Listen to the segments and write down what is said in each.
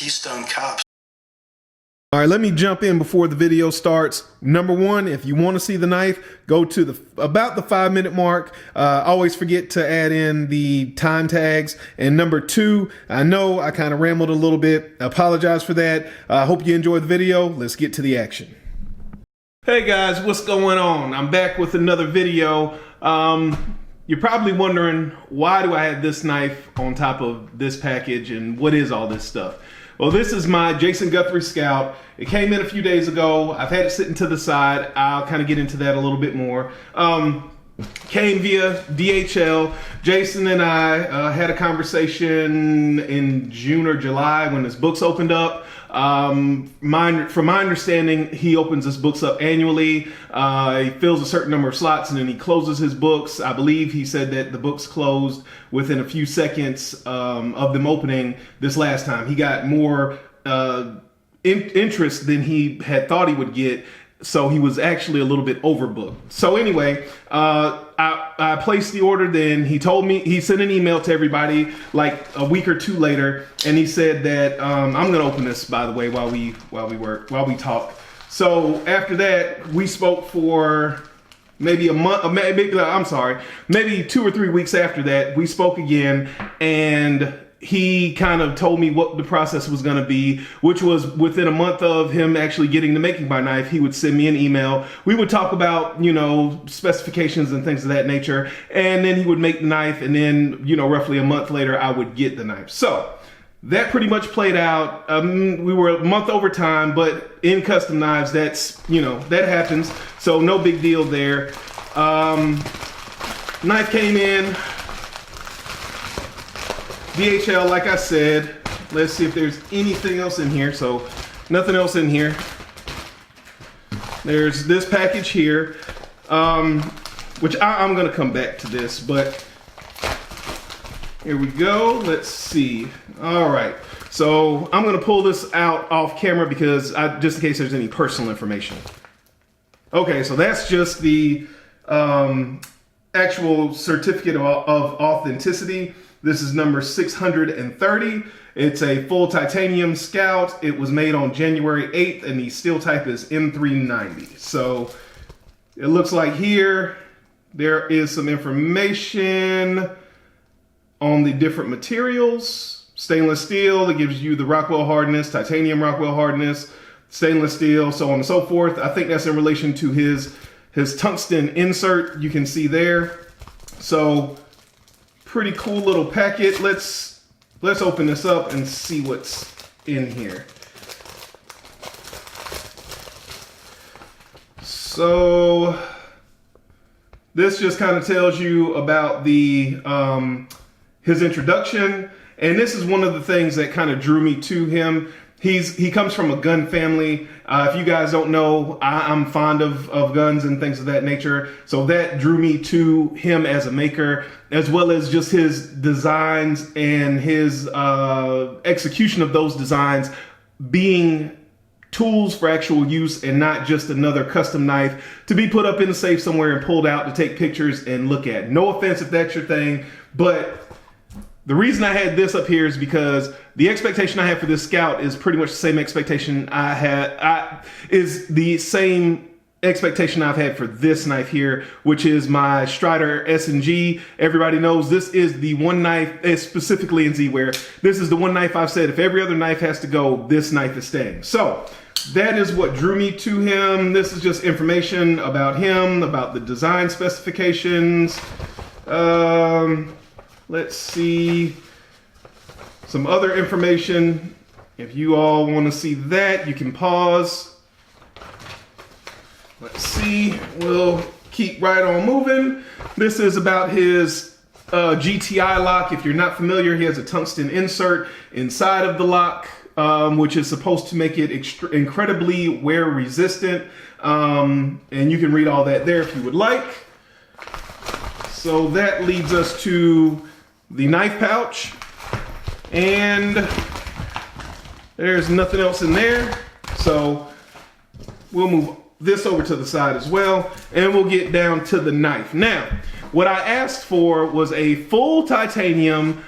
Keystone Cops. All right, let me jump in before the video starts. Number one, if you want to see the knife, go to about the 5-minute mark. Always forget to add in the time tags. And number two, I know I kind of rambled a little bit. I apologize for that. I hope you enjoyed the video. Let's get to the action. Hey guys, what's going on? I'm back with another video. You're probably wondering, why do I have this knife on top of this package and what is all this stuff? Well, this is my Jason Guthrie Scout. It came in a few days ago. I've had it sitting to the side. I'll kind of get into that a little bit more. Came via DHL. Jason and I had a conversation in June or July when his books opened up. From my understanding, he opens his books up annually. He fills a certain number of slots and then he closes his books. I believe he said that the books closed within a few seconds of them opening this last time. He got more interest than he had thought he would get. So he was actually a little bit overbooked. So anyway, I placed the order. Then he told me, he sent an email to everybody like a week or two later, and he said that I'm going to open this, by the way, while we talk. So after that, we spoke for maybe a month. Maybe 2 or 3 weeks after that, we spoke again, and he kind of told me what the process was going to be, which was within a month of him actually getting the making by knife, he would send me an email. We would talk about, specifications and things of that nature. And then he would make the knife. And then, roughly a month later, I would get the knife. So that pretty much played out. We were a month over time, but in custom knives, that's, that happens. So no big deal there. Knife came in. DHL, like I said. Let's see if there's anything else in here. So nothing else in here. There's this package here, which I'm going to come back to this, but here we go. Let's see. All right. So I'm going to pull this out off camera because just in case there's any personal information. Okay, so that's just the actual certificate of authenticity. This is number 630. It's a full titanium Scout. It was made on January 8th and the steel type is M390. So it looks like here there is some information on the different materials. Stainless steel, that gives you the Rockwell hardness, titanium Rockwell hardness, stainless steel, so on and so forth. I think that's in relation to his tungsten insert, you can see there. So pretty cool little packet. Let's open this up and see what's in here. So this just kind of tells you about the his introduction, and this is one of the things that kind of drew me to him. He comes from a gun family. If you guys don't know, I'm fond of guns and things of that nature. So that drew me to him as a maker, as well as just his designs and his execution of those designs being tools for actual use and not just another custom knife to be put up in the safe somewhere and pulled out to take pictures and look at. No offense if that's your thing, but the reason I had this up here is because the expectation I have for this Scout is pretty much the same expectation is the same expectation I've had for this knife here, which is my Strider S&G. Everybody knows this is the one knife, specifically in Z-Wear. This is the one knife I've said if every other knife has to go, this knife is staying. So that is what drew me to him. This is just information about him, about the design specifications. Let's see some other information. If you all want to see that, you can pause. Let's see. We'll keep right on moving. This is about his GTI lock. If you're not familiar, he has a tungsten insert inside of the lock, which is supposed to make it incredibly wear resistant. And you can read all that there if you would like. So that leads us to the knife pouch, and there's nothing else in there. So we'll move this over to the side as well, and we'll get down to the knife. Now, what I asked for was a full titanium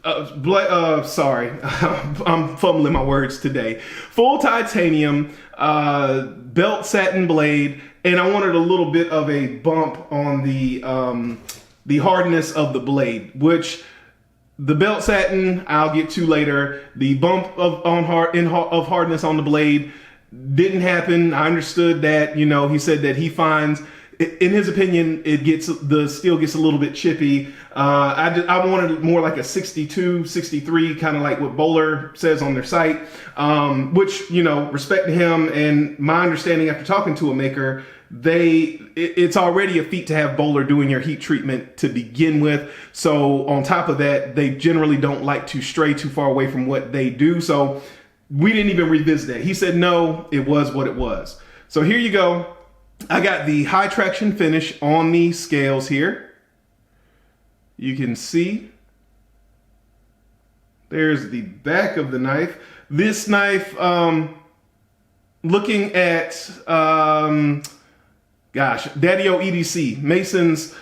Sorry, I'm fumbling my words today. Full titanium, belt satin blade, and I wanted a little bit of a bump on the hardness of the blade, which the belt satin I'll get to later. The bump of hardness on the blade didn't happen. I understood that. He said that he finds, in his opinion, the steel gets a little bit chippy. I wanted more like a 62, 63, kind of like what Bowler says on their site, which, respect to him, and my understanding after talking to a maker, it's already a feat to have Bowler doing your heat treatment to begin with. So on top of that, they generally don't like to stray too far away from what they do. So we didn't even revisit that. He said, no, it was what it was. So here you go. I got the high traction finish on the scales here. You can see there's the back of the knife. This knife, looking at, Daddy-O EDC, Mason's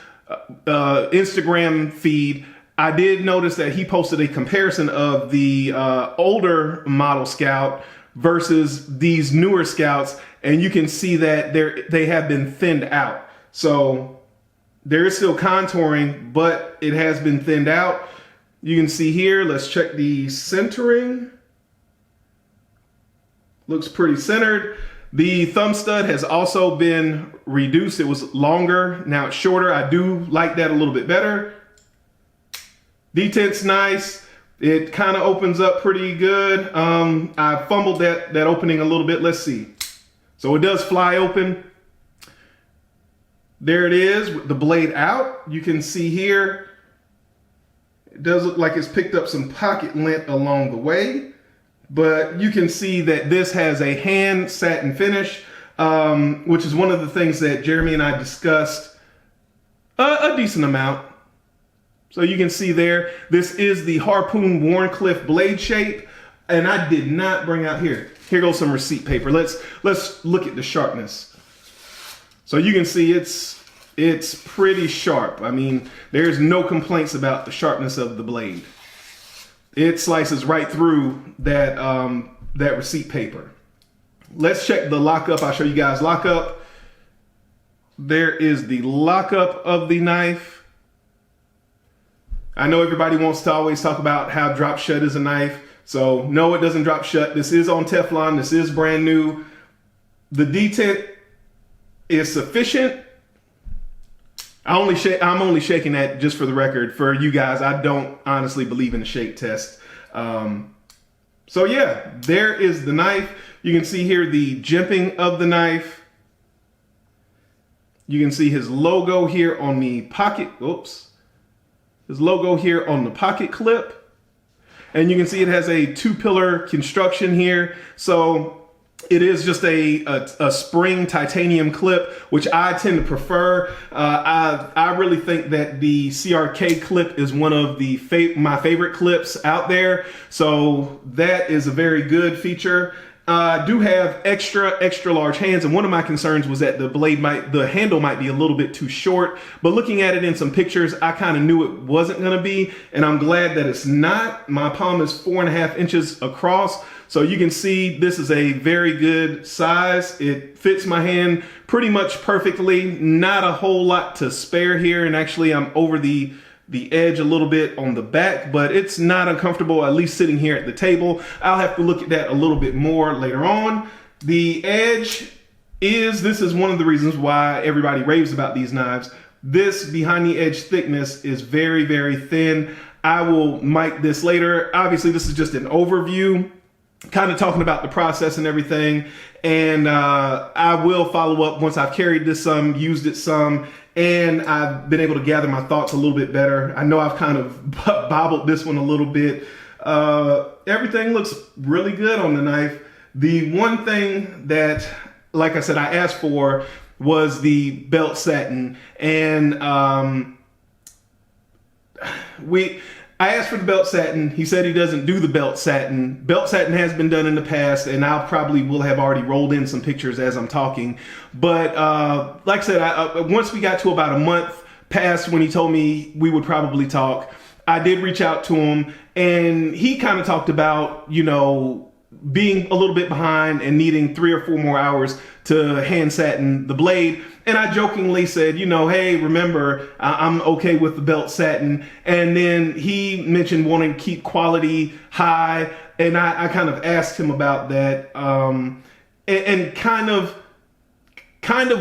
Instagram feed, I did notice that he posted a comparison of the older model Scout versus these newer Scouts, and you can see that they have been thinned out. So there is still contouring, but it has been thinned out. You can see here, let's check the centering. Looks pretty centered. The thumb stud has also been reduced. It was longer, now it's shorter. I do like that a little bit better. Detent's nice. It kind of opens up pretty good. I fumbled that opening a little bit. Let's see. So it does fly open. There it is with the blade out. You can see here, it does look like it's picked up some pocket lint along the way, but you can see that this has a hand satin finish, which is one of the things that Jeremy and I discussed a decent amount. So you can see there, this is the Harpoon Wharncliffe blade shape, and I did not bring out here. Here goes some receipt paper. Let's look at the sharpness. So you can see it's pretty sharp. I mean, there's no complaints about the sharpness of the blade. It slices right through that receipt paper. Let's check the lockup. I'll show you guys lockup. There is the lockup of the knife. I know everybody wants to always talk about how drop shut is a knife. So no, it doesn't drop shut. This is on Teflon. This is brand new. The detent is sufficient. I'm only shaking that just for the record. For you guys, I don't honestly believe in a shake test. So yeah, there is the knife. You can see here the jimping of the knife. You can see his logo here on the pocket. Oops. His logo here on the pocket clip. And you can see it has a 2-pillar construction here. So it is just a spring titanium clip, which I tend to prefer. I really think that the CRK clip is one of my favorite clips out there. So that is a very good feature. I do have extra large hands, and one of my concerns was that the handle might be a little bit too short, but looking at it in some pictures, I kind of knew it wasn't going to be, and I'm glad that it's not. My palm is 4.5 inches across, so you can see this is a very good size. It fits my hand pretty much perfectly. Not a whole lot to spare here, and actually I'm over the edge a little bit on the back, but it's not uncomfortable, at least sitting here at the table. I'll have to look at that a little bit more later on. The edge this is one of the reasons why everybody raves about these knives. This behind the edge thickness is very, very thin. I will mic this later. Obviously, this is just an overview, kind of talking about the process and everything. And I will follow up once I've carried this some, used it some, and I've been able to gather my thoughts a little bit better. I know I've kind of bobbled this one a little bit. Everything looks really good on the knife. The one thing that, like I said, I asked for was the belt satin. And I asked for the belt satin. He said he doesn't do the belt satin. Belt satin has been done in the past, and I probably will have already rolled in some pictures as I'm talking. But like I said, once we got to about a month past when he told me we would probably talk, I did reach out to him, and he kind of talked about, being a little bit behind and needing 3 or 4 more hours to hand satin the blade. And I jokingly said, hey, remember, I'm okay with the belt satin. And then he mentioned wanting to keep quality high. And I kind of asked him about that. And kind of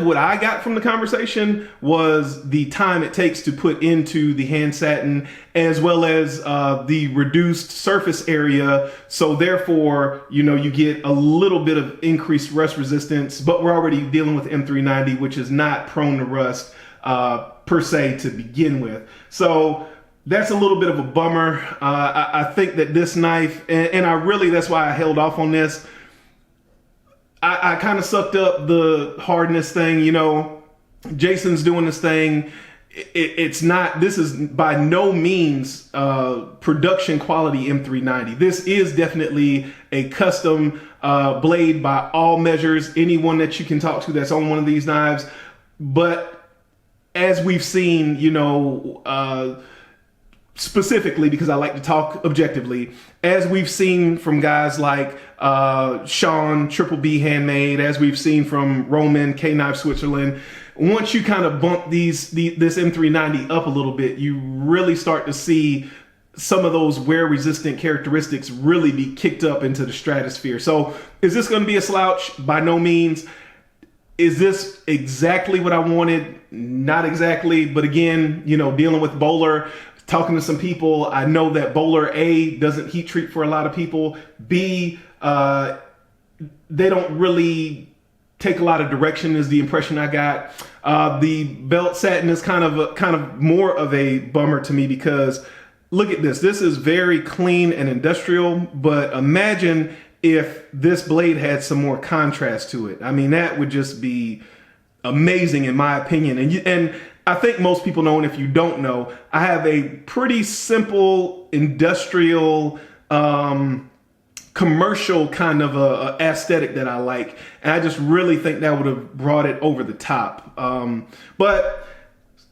what I got from the conversation was the time it takes to put into the hand satin, as well as the reduced surface area. So therefore, you get a little bit of increased rust resistance, but we're already dealing with M390, which is not prone to rust per se to begin with. So that's a little bit of a bummer. I think that this knife, and that's why I held off on this. I kind of sucked up the hardness thing. Jason's doing this thing. This is by no means production quality M390. This is definitely a custom blade by all measures. Anyone that you can talk to that's on one of these knives. But as we've seen, specifically because I like to talk objectively, as we've seen from guys like Sean, Triple B Handmade, as we've seen from Roman, K-Knife Switzerland, once you kind of bump this M390 up a little bit, you really start to see some of those wear resistant characteristics really be kicked up into the stratosphere. So is this going to be a slouch? By no means. Is this exactly what I wanted? Not exactly. But again, dealing with Bowler, talking to some people, I know that Bowler, A, doesn't heat treat for a lot of people. B, they don't really take a lot of direction is the impression I got. The belt satin is kind of more of a bummer to me because look at this. This is very clean and industrial, but imagine if this blade had some more contrast to it. I mean, that would just be amazing in my opinion. And I think most people know, and if you don't know, I have a pretty simple industrial commercial kind of a aesthetic that I like. And I just really think that would have brought it over the top. But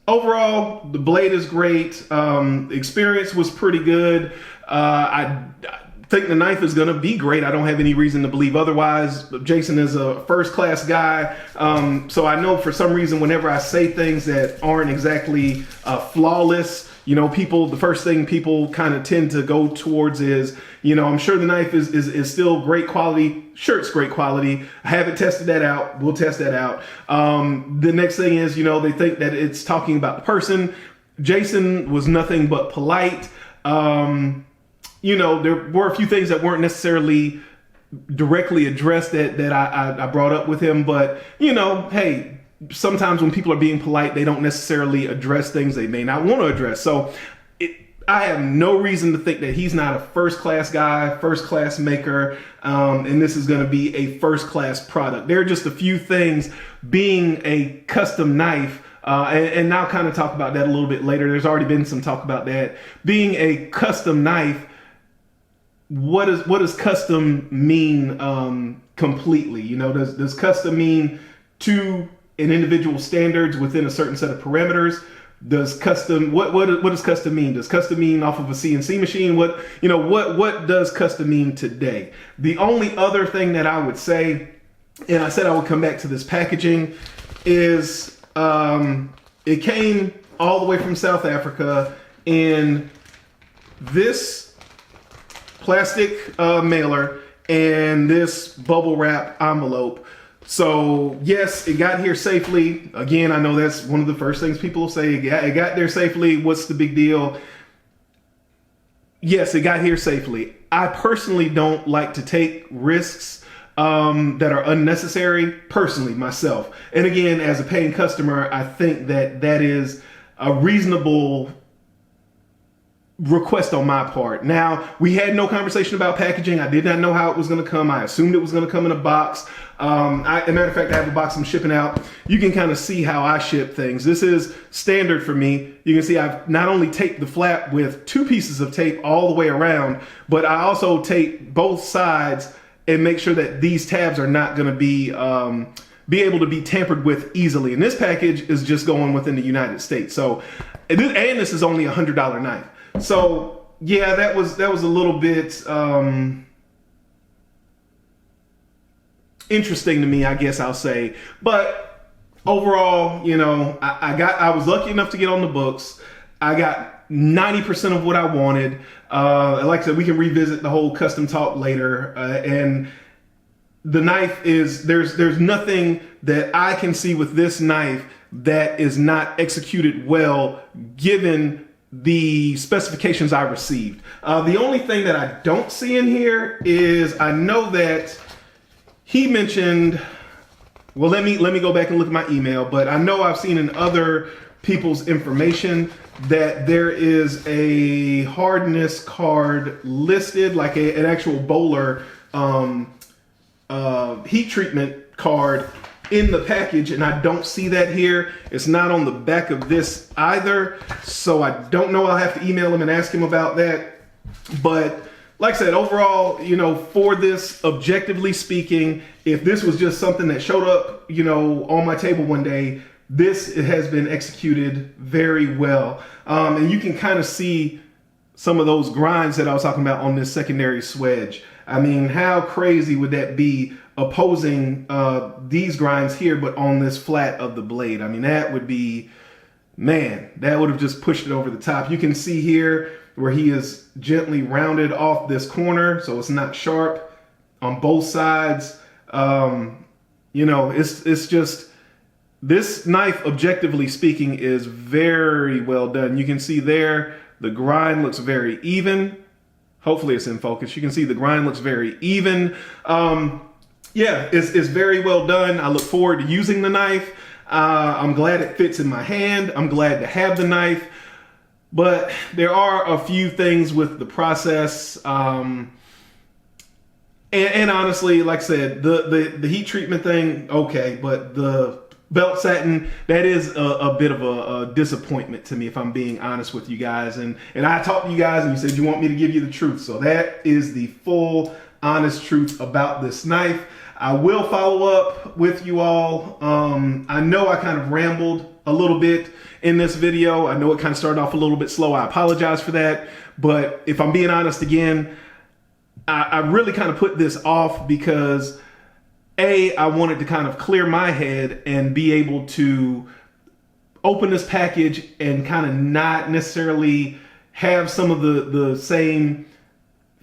overall, the blade is great. The experience was pretty good. I think the knife is going to be great. I don't have any reason to believe otherwise. Jason is a first-class guy. So I know for some reason, whenever I say things that aren't exactly flawless, the first thing people kind of tend to go towards is, I'm sure the knife is still great quality. Sure, it's great quality. I haven't tested that out. We'll test that out. The next thing is, they think that it's talking about the person. Jason was nothing but polite. There were a few things that weren't necessarily directly addressed that I brought up with him. But, hey, sometimes when people are being polite, they don't necessarily address things they may not want to address. So I have no reason to think that he's not a first-class guy, first-class maker, and this is going to be a first-class product. There are just a few things being a custom knife, and now kind of talk about that a little bit later. There's already been some talk about that. Being a custom knife, what does custom mean completely? Does custom mean to an individual standards within a certain set of parameters? Does custom what does custom mean? Does custom mean off of a CNC machine? What does custom mean today? The only other thing that I would say, and I said I would come back to this packaging, is it came all the way from South Africa in this plastic mailer and this bubble wrap envelope. So yes, it got here safely. Again, I know that's one of the first things people will say. It got there safely. What's the big deal? Yes, it got here safely. I personally don't like to take risks that are unnecessary, personally, myself. And again, as a paying customer, I think that is a reasonable request on my part. Now, we had no conversation about packaging. I did not know how it was going to come. I assumed it was going to come in a box. As a matter of fact, I have a box I'm shipping out. You can kind of see how I ship things. This is standard for me. You can see I've not only taped the flap with 2 pieces of tape all the way around, but I also tape both sides and make sure that these tabs are not going to be able to be tampered with easily. And this package is just going within the United States. So, and this is only $100 knife. So yeah, that was a little bit interesting to me, I guess I'll say. But overall, you know, I was lucky enough to get on the books. I got 90% of what I wanted. Like I said, we can revisit the whole custom talk later. And the knife is, there's nothing that I can see with this knife that is not executed well, given the specifications I received. The only thing that I don't see in here is, I know that he mentioned, well, let me go back and look at my email, but I know I've seen in other people's information that there is a hardness card listed, like an actual Bowler heat treatment card in the package, and I don't see that here. It's not on the back of this either, so I don't know. I'll have to email him and ask him about that. But like I said, overall, you know, for this, objectively speaking, if this was just something that showed up, you know, on my table one day, this has been executed very well. And you can kind of see some of those grinds that I was talking about on this secondary swedge. I mean, how crazy would that be, opposing these grinds here, but on this flat of the blade? I mean, that would be, man, that would have just pushed it over the top. You can see here where he is gently rounded off this corner, so it's not sharp on both sides. You know, it's just, this knife, objectively speaking, is very well done. You can see there, the grind looks very even. Hopefully it's in focus. You can see the grind looks very even. Yeah, it's very well done. I look forward to using the knife. I'm glad it fits in my hand. I'm glad to have the knife. But there are a few things with the process. And honestly, like I said, the heat treatment thing, okay, but the belt satin, that is a bit of a disappointment to me, if I'm being honest with you guys. And I talked to you guys and you said you want me to give you the truth. So that is the full, honest truth about this knife. I will follow up with you all. I know I kind of rambled a little bit in this video. I know it kind of started off a little bit slow. I apologize for that. But if I'm being honest again, I really kind of put this off because I wanted to kind of clear my head and be able to open this package and kind of not necessarily have some of the same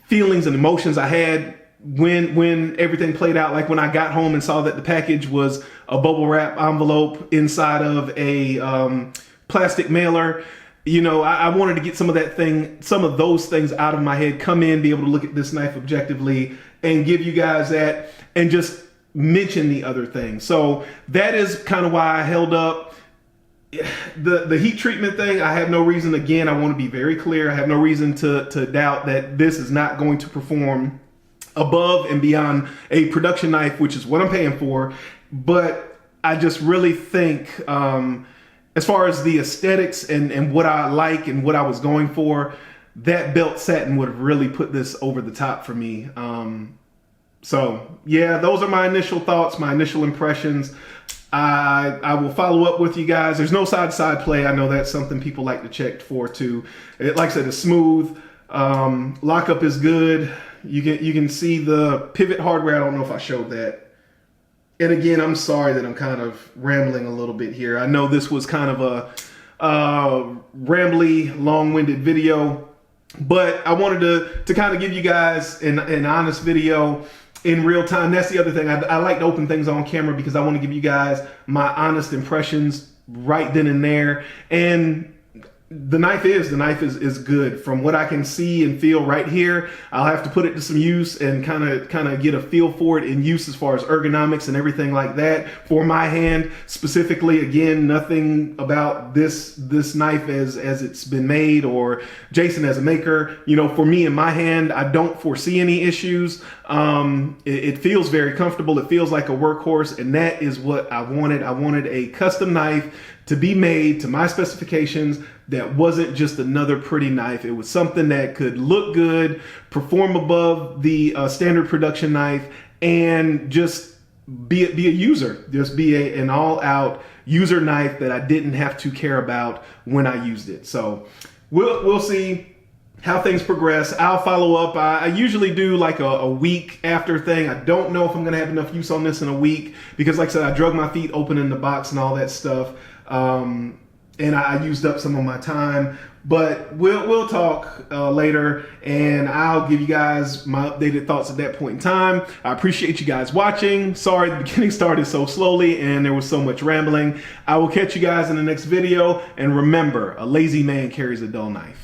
feelings and emotions I had when everything played out. Like when I got home and saw that the package was a bubble wrap envelope inside of a plastic mailer. You know, I wanted to get some of those things out of my head, come in, be able to look at this knife objectively and give you guys that, and just mention the other things. So that is kind of why I held up. The heat treatment thing, I have no reason, again, I want to be very clear, I have no reason to doubt that this is not going to perform above and beyond a production knife, which is what I'm paying for. But I just really think, as far as the aesthetics and what I like and what I was going for, that belt satin would have really put this over the top for me. So yeah, those are my initial thoughts, my initial impressions. I will follow up with you guys. There's no side-to-side play. I know that's something people like to check for too. Like I said, it's smooth. Lockup is good. You can see the pivot hardware. I don't know if I showed that. And again, I'm sorry that I'm kind of rambling a little bit here. I know this was kind of a rambly, long-winded video, but I wanted to kind of give you guys an honest video in real time. That's the other thing. I like to open things on camera because I want to give you guys my honest impressions right then and there. And the knife is good from what I can see and feel right here. I'll have to put it to some use and kind of get a feel for it in use as far as ergonomics and everything like that for my hand specifically. Again, nothing about this knife as it's been made or Jason as a maker. You know, for me in my hand, I don't foresee any issues. It feels very comfortable. It feels like a workhorse, and that is what I wanted. I wanted a custom knife to be made to my specifications that wasn't just another pretty knife. It was something that could look good, perform above the standard production knife, and just be a user. Just be an all-out user knife that I didn't have to care about when I used it. So we'll see. how things progress. I'll follow up. I usually do like a week after thing. I don't know if I'm gonna have enough use on this in a week because, like I said, I drug my feet opening the box and all that stuff, and I used up some of my time. But we'll talk later, and I'll give you guys my updated thoughts at that point in time. I appreciate you guys watching. Sorry the beginning started so slowly and there was so much rambling. I will catch you guys in the next video, and remember, a lazy man carries a dull knife.